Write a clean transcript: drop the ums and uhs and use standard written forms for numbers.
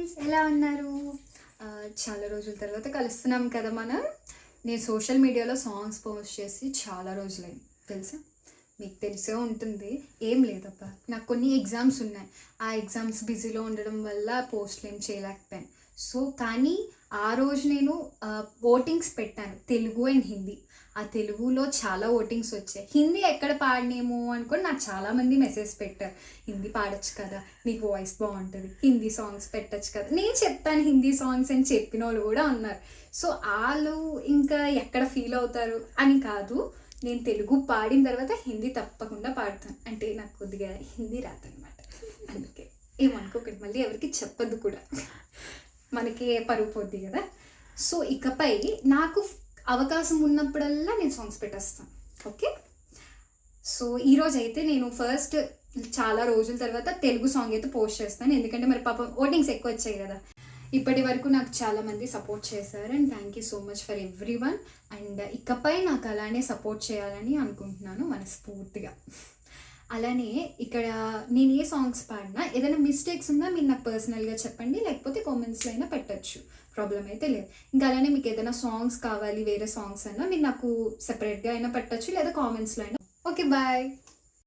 Friends, ఎలా ఉన్నారు? చాలా రోజుల తర్వాత కలుస్తున్నాం కదా మనం. నేను సోషల్ మీడియాలో సాంగ్స్ పోస్ట్ చేసి చాలా రోజులైంది తెలుసా. మీకు తెలిసే ఉంటుంది. ఏం లేదబ్బా, నాకు కొన్ని ఎగ్జామ్స్ ఉన్నాయి. ఆ ఎగ్జామ్స్ బిజీలో ఉండడం వల్ల పోస్ట్లు ఏం చేయలేకపోయాను. సో కానీ ఆ రోజు నేను ఓటింగ్స్ పెట్టాను, తెలుగు అండ్ హిందీ. ఆ తెలుగులో చాలా ఓటింగ్స్ వచ్చాయి. హిందీ ఎక్కడ పాడినేమో అనుకొని నాకు చాలామంది మెసేజ్ పెట్టారు, హిందీ పాడొచ్చు కదా, నీకు వాయిస్ బాగుంటుంది, హిందీ సాంగ్స్ పెట్టచ్చు కదా. నేను చెప్తాను హిందీ సాంగ్స్ అని చెప్పిన వాళ్ళు కూడా ఉన్నారు. సో వాళ్ళు ఇంకా ఎక్కడ ఫీల్ అవుతారు అని కాదు, నేను తెలుగు పాడిన తర్వాత హిందీ తప్పకుండా పాడతాను. అంటే నాకు కొద్దిగా హిందీ రాదనమాట, అందుకే ఏమనుకోకండి, మళ్ళీ ఎవరికి చెప్పద్దు కూడా, మనకి పరుగు పోద్ది కదా. సో ఇకపై నాకు అవకాశం ఉన్నప్పుడల్లా నేను సాంగ్స్ పెట్టేస్తాను. ఓకే, సో ఈరోజు అయితే నేను ఫస్ట్ చాలా రోజుల తర్వాత తెలుగు సాంగ్ అయితే పోస్ట్ చేస్తాను. ఎందుకంటే మరి పాపం ఓటింగ్స్ ఎక్కువ వచ్చాయి కదా. ఇప్పటి వరకు నాకు చాలామంది సపోర్ట్ చేశారు and thank you so much for every one. And ఇకపై నాకు అలానే సపోర్ట్ చేయాలని అనుకుంటున్నాను మనస్ఫూర్తిగా. అలానే ఇక్కడ నేను ఏ సాంగ్స్ పాడినా ఏదైనా మిస్టేక్స్ ఉన్నా మీరు నాకు పర్సనల్గా చెప్పండి, లేకపోతే కామెంట్స్లో అయినా పెట్టచ్చు, ప్రాబ్లం అయితే లేదు. ఇంకా అలానే మీకు ఏదైనా సాంగ్స్ కావాలి, వేరే సాంగ్స్ అయినా మీరు నాకు సెపరేట్గా అయినా పెట్టచ్చు, లేదా కామెంట్స్లో అయినా. Okay, bye.